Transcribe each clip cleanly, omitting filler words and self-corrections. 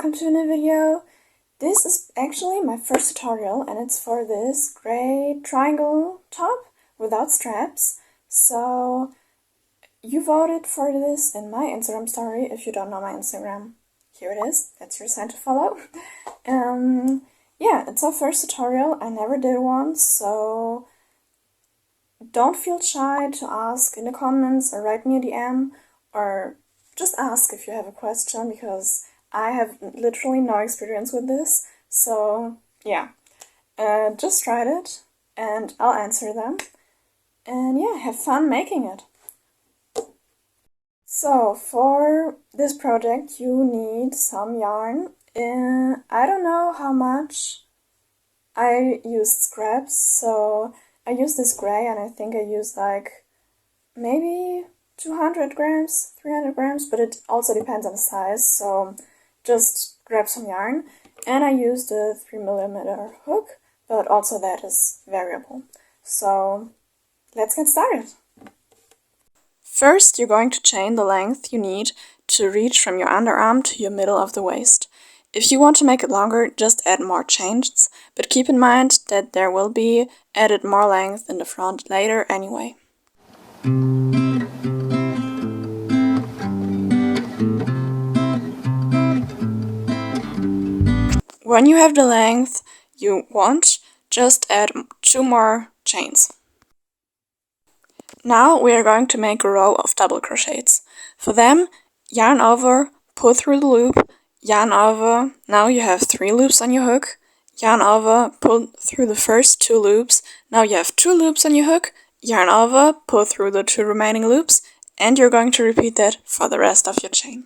welcome to a new video. This is actually my first tutorial and it's for this gray triangle top without straps. So you voted for this in my Instagram story. If you don't know my Instagram, here it is. That's your sign to follow. Yeah, it's our first tutorial. I never did one, so don't feel shy to ask in the comments or write me a DM or just ask if you have a question, because I have literally no experience with this. So yeah, just try it and I'll answer them. And yeah, have fun making it. So for this project you need some yarn. I don't know how much. I used scraps, so I used this gray and I think I used like maybe 200 grams, 300 grams, but it also depends on the size, so just grab some yarn. And I used a 3mm hook, but also that is variable. So let's get started. First, you're going to chain the length you need to reach from your underarm to your middle of the waist. If you want to make it longer, just add more chains, but keep in mind that there will be added more length in the front later anyway. When you have the length you want, just add 2 more chains. Now we are going to make a row of double crochets. For them, yarn over, pull through the loop, yarn over, now you have 3 loops on your hook, yarn over, pull through the first 2 loops, now you have 2 loops on your hook, yarn over, pull through the 2 remaining loops, and you're going to repeat that for the rest of your chain.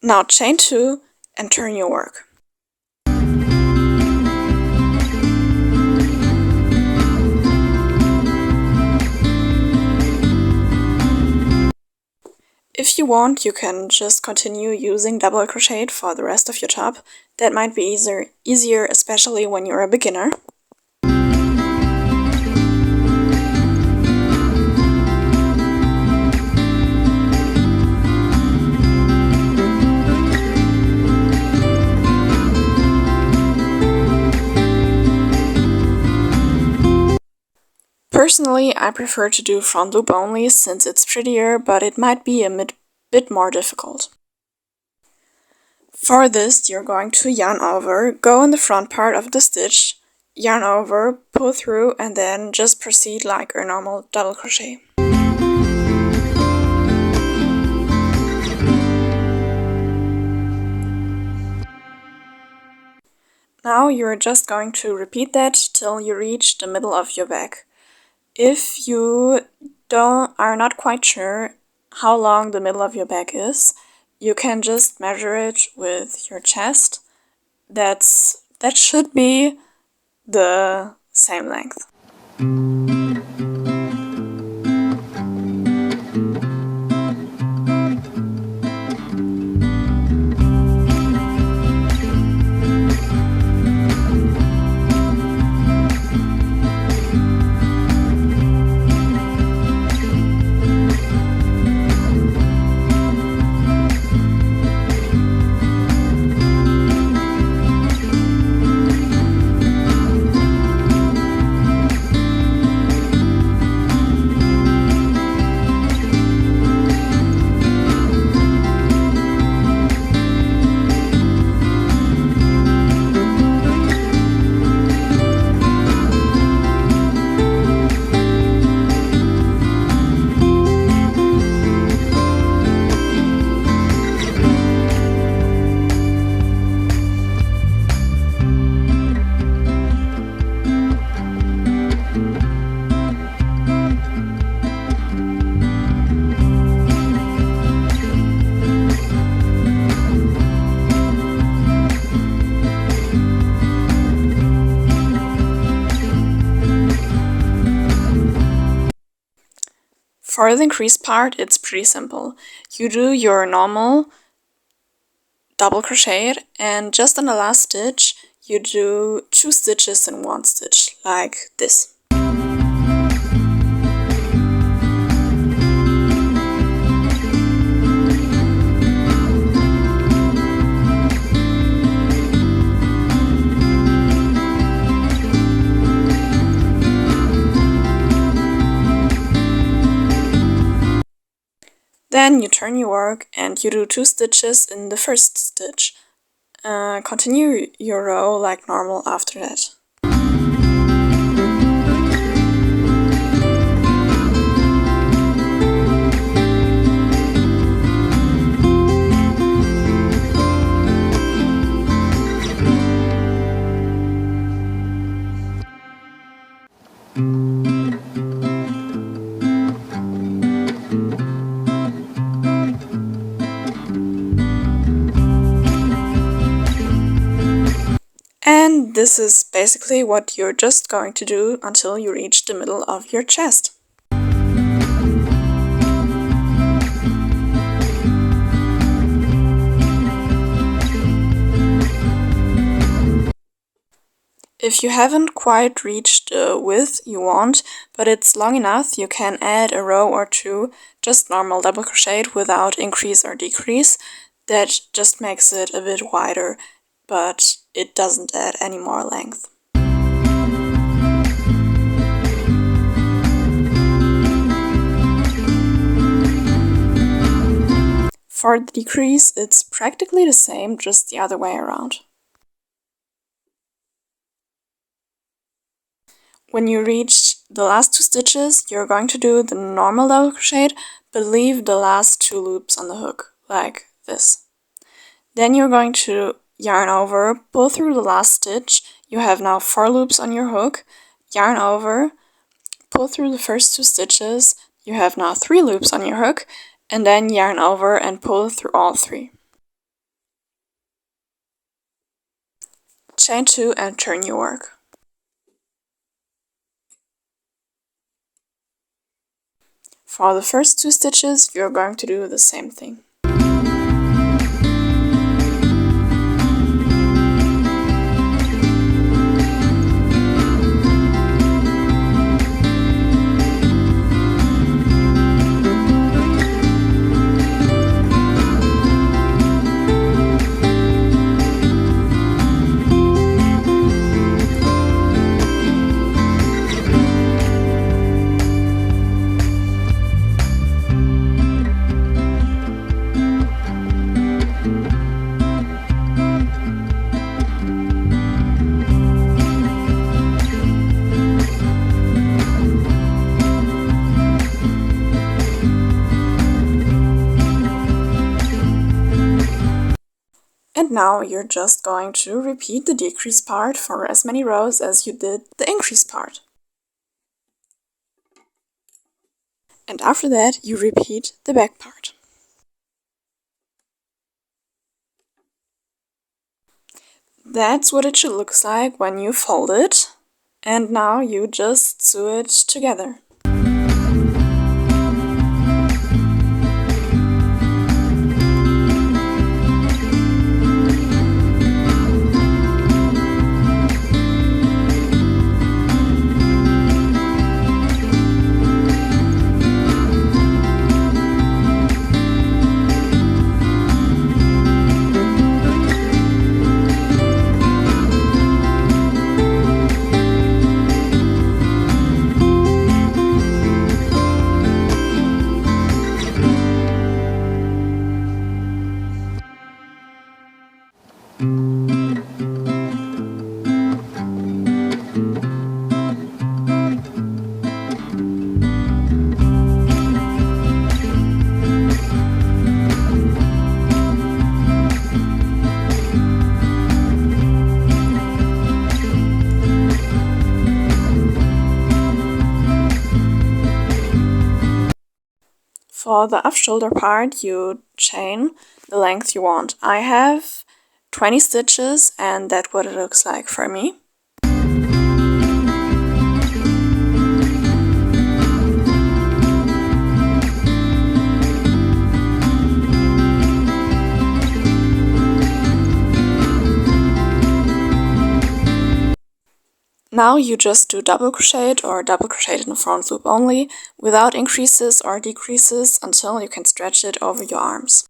Now chain 2 and turn your work. If you want, you can just continue using double crochet for the rest of your top. That might be easier, especially when you're a beginner. Personally, I prefer to do front loop only since it's prettier, but it might be a bit more difficult. For this, you're going to yarn over, go in the front part of the stitch, yarn over, pull through, and then just proceed like a normal double crochet. Now you're just going to repeat that till you reach the middle of your back. If you are not quite sure how long the middle of your back is, you can just measure it with your chest. That should be the same length. For the increased part, it's pretty simple. You do your normal double crochet and just on the last stitch you do 2 stitches in 1 stitch, like this. Then you turn your work and you do 2 stitches in the first stitch. Continue your row like normal after that. And this is basically what you're just going to do until you reach the middle of your chest. If you haven't quite reached the width you want, but it's long enough, you can add a row or 2, just normal double crochet without increase or decrease. That just makes it a bit wider, but it doesn't add any more length. For the decrease, it's practically the same, just the other way around. When you reach the last 2 stitches, you're going to do the normal double crochet, but leave the last 2 loops on the hook, like this. Then you're going to yarn over, pull through the last stitch. You have now 4 loops on your hook, yarn over, pull through the first 2 stitches. You have now 3 loops on your hook, and then yarn over and pull through all 3. Chain 2 and turn your work. For the first 2 stitches, you're going to do the same thing. And now you're just going to repeat the decrease part for as many rows as you did the increase part. And after that, you repeat the back part. That's what it should look like when you fold it. And now you just sew it together. For the off shoulder part, you chain the length you want. I have 20 stitches and that's what it looks like for me. Now you just do double crochet or double crochet in the front loop only, without increases or decreases, until you can stretch it over your arms.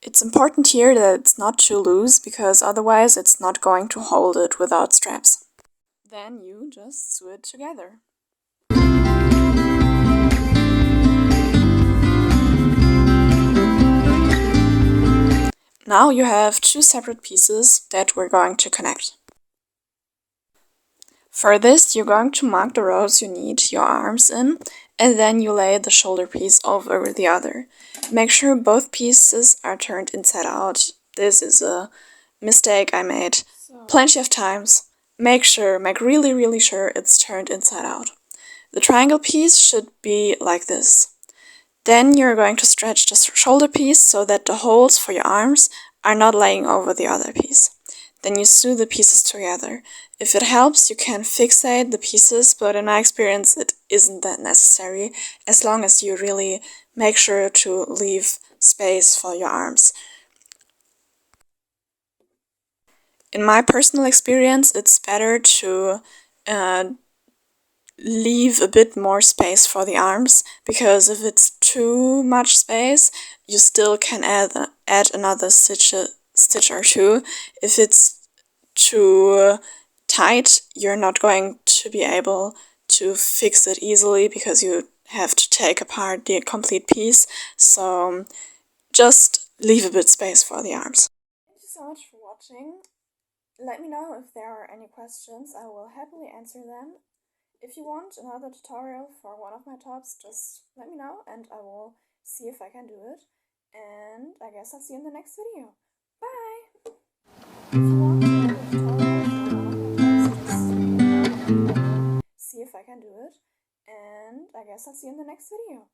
It's important here that it's not too loose, because otherwise it's not going to hold it without straps. Then you just sew it together. Now you have two separate pieces that we're going to connect. For this, you're going to mark the rows you need your arms in, and then you lay the shoulder piece over the other. Make sure both pieces are turned inside out. This is a mistake I made plenty of times. Make really sure it's turned inside out. The triangle piece should be like this. Then you're going to stretch the shoulder piece so that the holes for your arms are not laying over the other piece. Then you sew the pieces together. If it helps, you can fixate the pieces, but in my experience it isn't that necessary, as long as you really make sure to leave space for your arms. In my personal experience, it's better to leave a bit more space for the arms, because if it's too much space, you still can add another stitch or two. If it's too tight, you're not going to be able to fix it easily, because you have to take apart the complete piece. So just leave a bit space for the arms. Thank you so much for watching. Let me know if there are any questions. I will happily answer them. If you want another tutorial for one of my tops, just let me know and I will see if I can do it. And I guess I'll see you in the next video. Bye! If you want another tutorial for one of my tops, just let me know and I will see if I can do it. And I guess I'll see you in the next video.